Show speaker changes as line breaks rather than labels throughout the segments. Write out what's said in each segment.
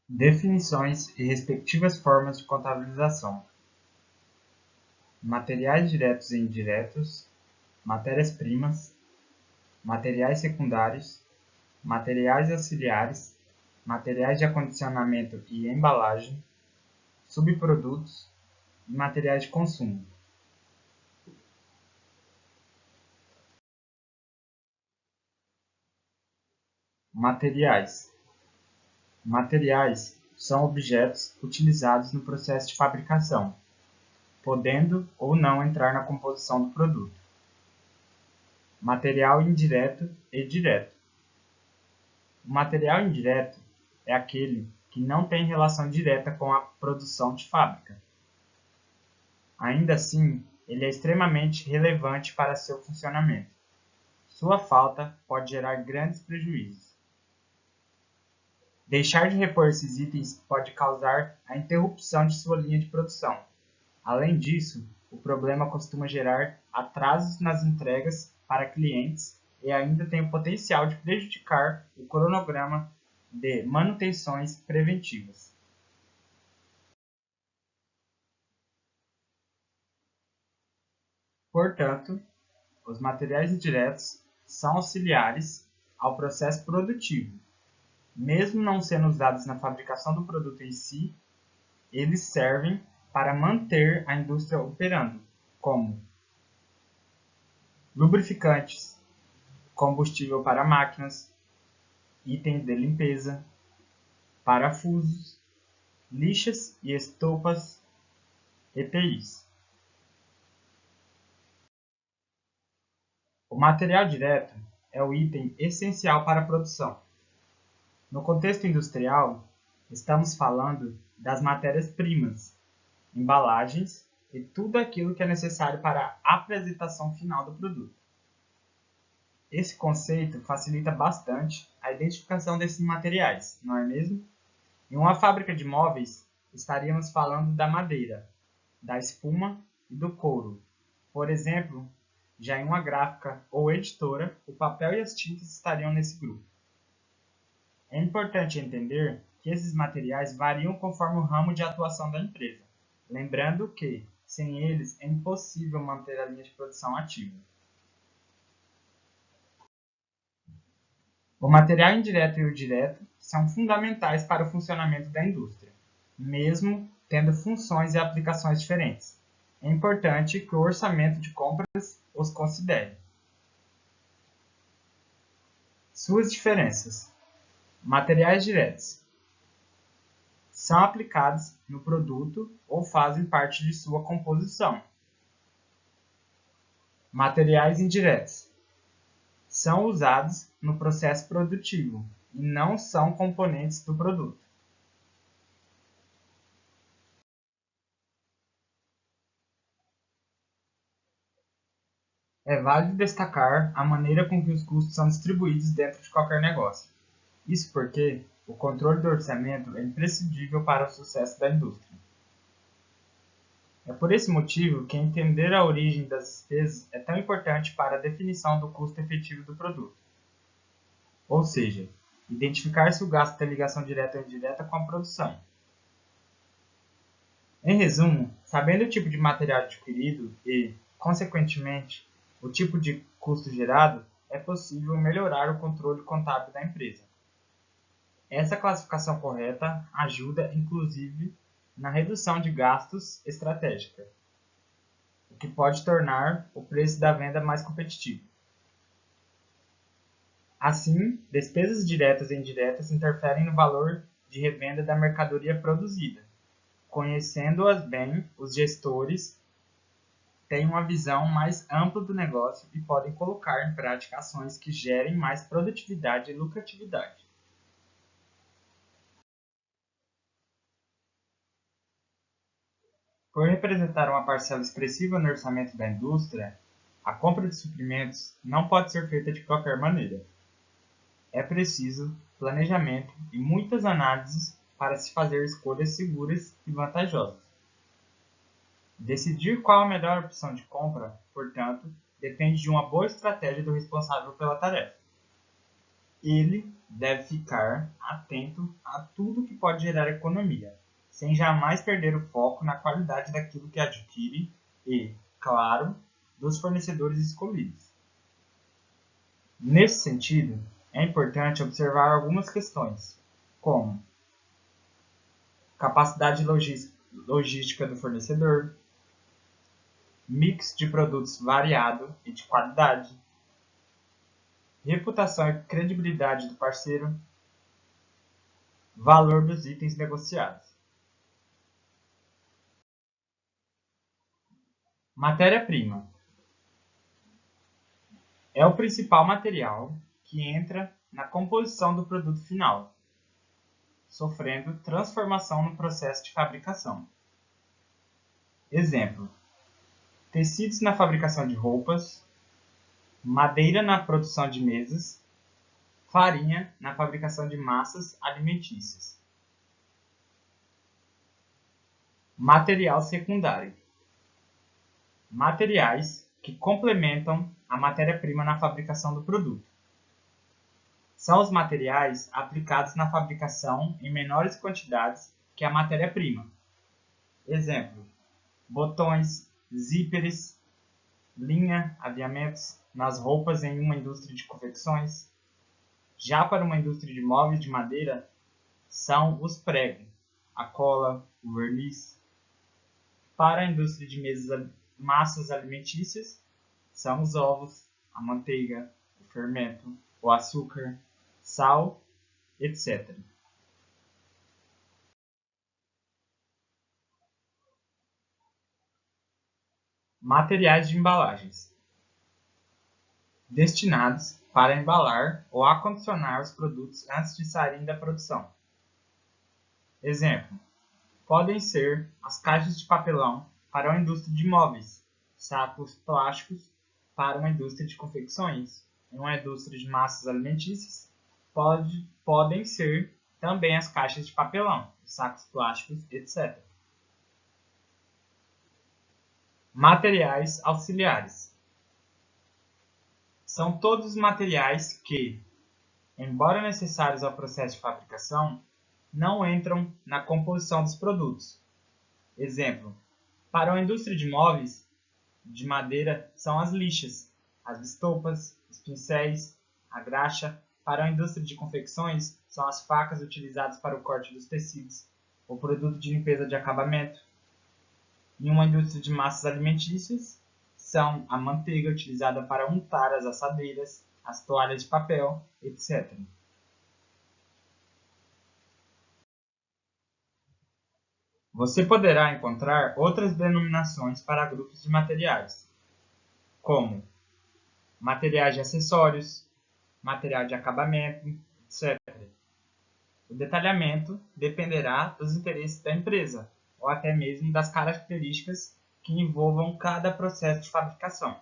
Definições e respectivas formas de contabilização. Materiais diretos e indiretos, matérias-primas, materiais secundários, materiais auxiliares, materiais de acondicionamento e embalagem, subprodutos e materiais de consumo. Materiais. Materiais são objetos utilizados no processo de fabricação, podendo ou não entrar na composição do produto. Material indireto e direto. O material indireto é aquele que não tem relação direta com a produção de fábrica. Ainda assim, ele é extremamente relevante para seu funcionamento. Sua falta pode gerar grandes prejuízos. Deixar de repor esses itens pode causar a interrupção de sua linha de produção. Além disso, o problema costuma gerar atrasos nas entregas para clientes e ainda tem o potencial de prejudicar o cronograma de manutenções preventivas. Portanto, os materiais indiretos são auxiliares ao processo produtivo. Mesmo não sendo usados na fabricação do produto em si, eles servem para manter a indústria operando, como lubrificantes, combustível para máquinas, itens de limpeza, parafusos, lixas e estopas, EPIs. O material direto é o item essencial para a produção. No contexto industrial, estamos falando das matérias-primas, embalagens e tudo aquilo que é necessário para a apresentação final do produto. Esse conceito facilita bastante a identificação desses materiais, não é mesmo? Em uma fábrica de móveis, estaríamos falando da madeira, da espuma e do couro. Por exemplo, já em uma gráfica ou editora, o papel e as tintas estariam nesse grupo. É importante entender que esses materiais variam conforme o ramo de atuação da empresa, lembrando que, sem eles, é impossível manter a linha de produção ativa. O material indireto e o direto são fundamentais para o funcionamento da indústria, mesmo tendo funções e aplicações diferentes. É importante que o orçamento de compras os considere. Suas diferenças. Materiais diretos são aplicados no produto ou fazem parte de sua composição. Materiais indiretos são usados no processo produtivo e não são componentes do produto. É válido destacar a maneira com que os custos são distribuídos dentro de qualquer negócio. Isso porque o controle do orçamento é imprescindível para o sucesso da indústria. É por esse motivo que entender a origem das despesas é tão importante para a definição do custo efetivo do produto. Ou seja, identificar se o gasto tem ligação direta ou indireta com a produção. Em resumo, sabendo o tipo de material adquirido e, consequentemente, o tipo de custo gerado, é possível melhorar o controle contábil da empresa. Essa classificação correta ajuda, inclusive, na redução de gastos estratégica, o que pode tornar o preço da venda mais competitivo. Assim, despesas diretas e indiretas interferem no valor de revenda da mercadoria produzida. Conhecendo-as bem, os gestores têm uma visão mais ampla do negócio e podem colocar em prática ações que gerem mais produtividade e lucratividade. Por representar uma parcela expressiva no orçamento da indústria, a compra de suprimentos não pode ser feita de qualquer maneira. É preciso planejamento e muitas análises para se fazer escolhas seguras e vantajosas. Decidir qual a melhor opção de compra, portanto, depende de uma boa estratégia do responsável pela tarefa. Ele deve ficar atento a tudo que pode gerar economia, sem jamais perder o foco na qualidade daquilo que adquire e, claro, dos fornecedores escolhidos. Nesse sentido, é importante observar algumas questões, como capacidade logística do fornecedor, mix de produtos variado e de qualidade, reputação e credibilidade do parceiro, valor dos itens negociados. Matéria-prima é o principal material que entra na composição do produto final, sofrendo transformação no processo de fabricação. Exemplo: tecidos na fabricação de roupas, madeira na produção de mesas, farinha na fabricação de massas alimentícias. Material secundário: materiais que complementam a matéria-prima na fabricação do produto. São os materiais aplicados na fabricação em menores quantidades que a matéria-prima. Exemplo: botões, zíperes, linha, aviamentos nas roupas em uma indústria de confecções. Já para uma indústria de móveis de madeira, são os pregos, a cola, o verniz. Para a indústria de massas alimentícias, são os ovos, a manteiga, o fermento, o açúcar, sal, etc. Materiais de embalagens destinados para embalar ou acondicionar os produtos antes de saírem da produção. Exemplo: podem ser as caixas de papelão para uma indústria de móveis, sacos plásticos para uma indústria de confecções, em uma indústria de massas alimentícias, podem ser também as caixas de papelão, sacos plásticos, etc. Materiais auxiliares são todos os materiais que, embora necessários ao processo de fabricação, não entram na composição dos produtos. Exemplo: para uma indústria de móveis de madeira são as lixas, as estopas, os pincéis, a graxa. Para uma indústria de confecções são as facas utilizadas para o corte dos tecidos, o produto de limpeza de acabamento. Em uma indústria de massas alimentícias são a manteiga utilizada para untar as assadeiras, as toalhas de papel, etc. Você poderá encontrar outras denominações para grupos de materiais, como materiais de acessórios, material de acabamento, etc. O detalhamento dependerá dos interesses da empresa, ou até mesmo das características que envolvam cada processo de fabricação.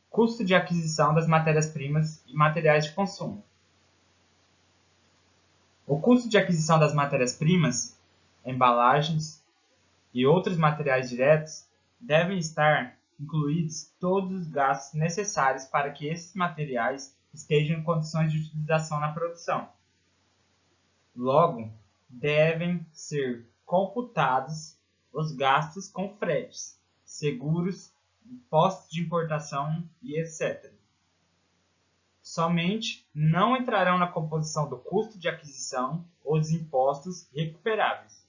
Custo de aquisição das matérias-primas e materiais de consumo. O custo de aquisição das matérias-primas, embalagens e outros materiais diretos devem estar incluídos todos os gastos necessários para que esses materiais estejam em condições de utilização na produção. Logo, devem ser computados os gastos com fretes, seguros, impostos de importação e etc. Somente não entrarão na composição do custo de aquisição os impostos recuperáveis.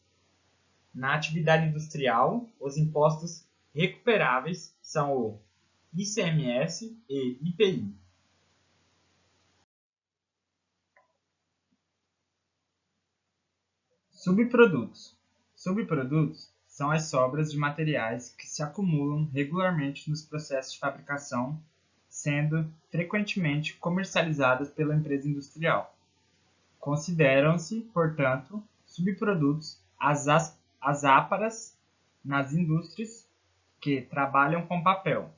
Na atividade industrial, os impostos recuperáveis são o ICMS e IPI. Subprodutos. Subprodutos são as sobras de materiais que se acumulam regularmente nos processos de fabricação, sendo frequentemente comercializadas pela empresa industrial. Consideram-se, portanto, subprodutos as áparas nas indústrias que trabalham com papel,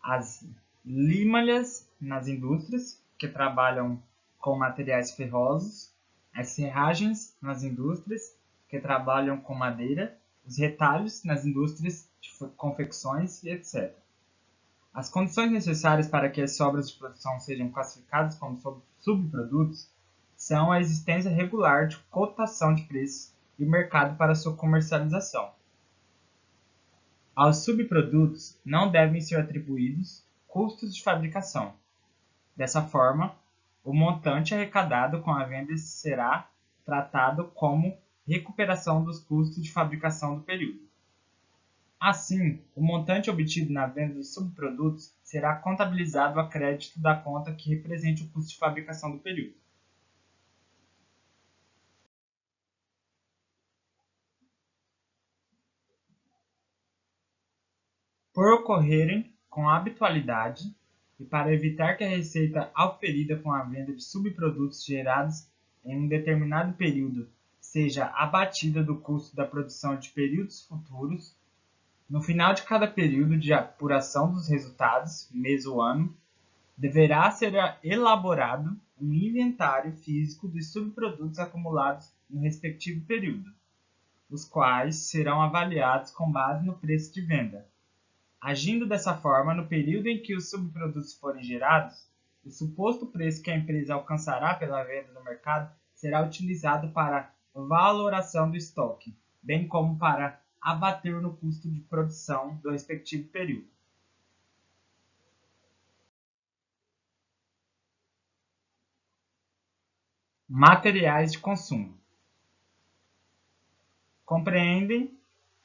as limalhas nas indústrias que trabalham com materiais ferrosos, as serragens nas indústrias que trabalham com madeira, os retalhos nas indústrias de confecções e etc. As condições necessárias para que as sobras de produção sejam classificadas como subprodutos são a existência regular de cotação de preços e o mercado para sua comercialização. Aos subprodutos não devem ser atribuídos custos de fabricação. Dessa forma, o montante arrecadado com a venda será tratado como recuperação dos custos de fabricação do período. Assim, o montante obtido na venda dos subprodutos será contabilizado a crédito da conta que represente o custo de fabricação do período. Por ocorrerem com habitualidade e para evitar que a receita auferida com a venda de subprodutos gerados em um determinado período seja abatida do custo da produção de períodos futuros, no final de cada período de apuração dos resultados, mês ou ano, deverá ser elaborado um inventário físico dos subprodutos acumulados no respectivo período, os quais serão avaliados com base no preço de venda. Agindo dessa forma, no período em que os subprodutos forem gerados, o suposto preço que a empresa alcançará pela venda no mercado será utilizado para valoração do estoque, bem como para abater no custo de produção do respectivo período. Materiais de consumo. Compreendem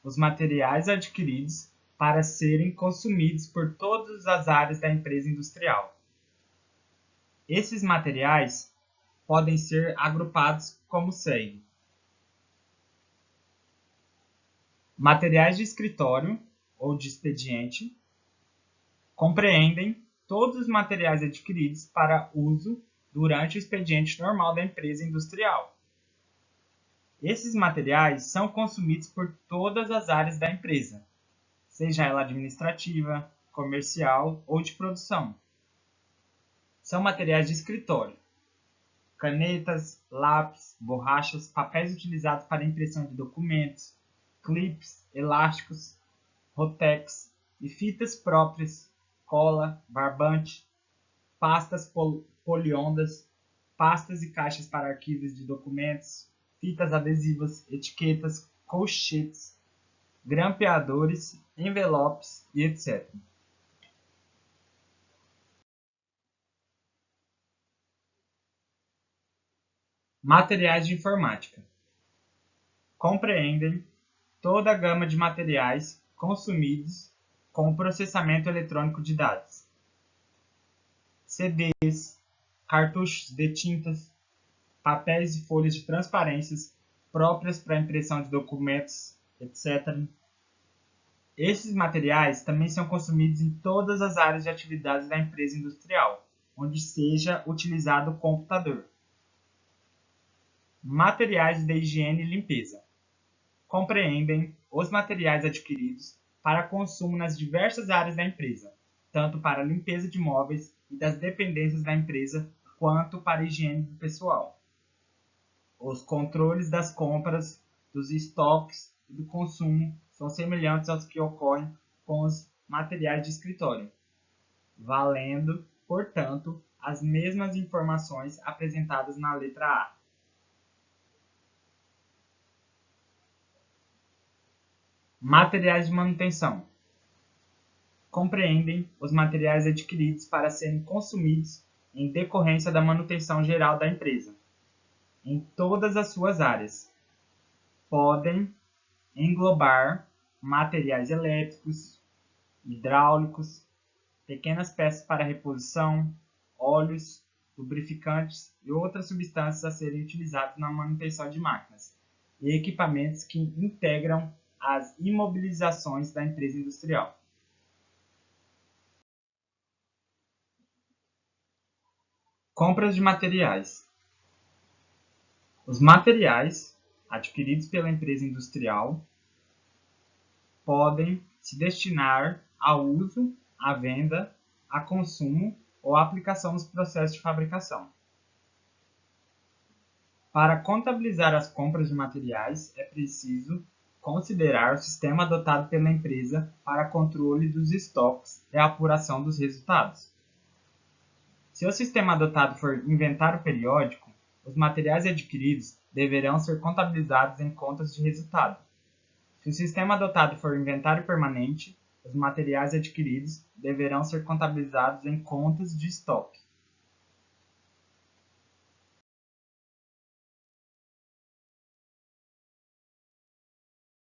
os materiais adquiridos para serem consumidos por todas as áreas da empresa industrial. Esses materiais podem ser agrupados como segue: materiais de escritório ou de expediente. Compreendem todos os materiais adquiridos para uso durante o expediente normal da empresa industrial. Esses materiais são consumidos por todas as áreas da empresa, seja ela administrativa, comercial ou de produção. São materiais de escritório: canetas, lápis, borrachas, papéis utilizados para impressão de documentos, clips, elásticos, rotex e fitas próprias, cola, barbante, pastas poliondas, pastas e caixas para arquivos de documentos, fitas adesivas, etiquetas, colchetes, grampeadores, envelopes e etc. Materiais de informática. Compreendem toda a gama de materiais consumidos com o processamento eletrônico de dados: CDs, cartuchos de tintas, papéis e folhas de transparências próprias para impressão de documentos, etc. Esses materiais também são consumidos em todas as áreas de atividades da empresa industrial, onde seja utilizado o computador. Materiais de higiene e limpeza. Compreendem os materiais adquiridos para consumo nas diversas áreas da empresa, tanto para a limpeza de móveis e das dependências da empresa, quanto para a higiene do pessoal. Os controles das compras, dos estoques e do consumo são semelhantes aos que ocorrem com os materiais de escritório, valendo, portanto, as mesmas informações apresentadas na letra A. Materiais de manutenção. Compreendem os materiais adquiridos para serem consumidos em decorrência da manutenção geral da empresa, em todas as suas áreas. Podem englobar materiais elétricos, hidráulicos, pequenas peças para reposição, óleos, lubrificantes e outras substâncias a serem utilizadas na manutenção de máquinas e equipamentos que integram as imobilizações da empresa industrial. Compras de materiais. Os materiais adquiridos pela empresa industrial podem se destinar ao uso, à venda, a consumo ou à aplicação nos processos de fabricação. Para contabilizar as compras de materiais, é preciso considerar o sistema adotado pela empresa para controle dos estoques e a apuração dos resultados. Se o sistema adotado for inventário periódico, os materiais adquiridos deverão ser contabilizados em contas de resultado. Se o sistema adotado for inventário permanente, os materiais adquiridos deverão ser contabilizados em contas de estoque.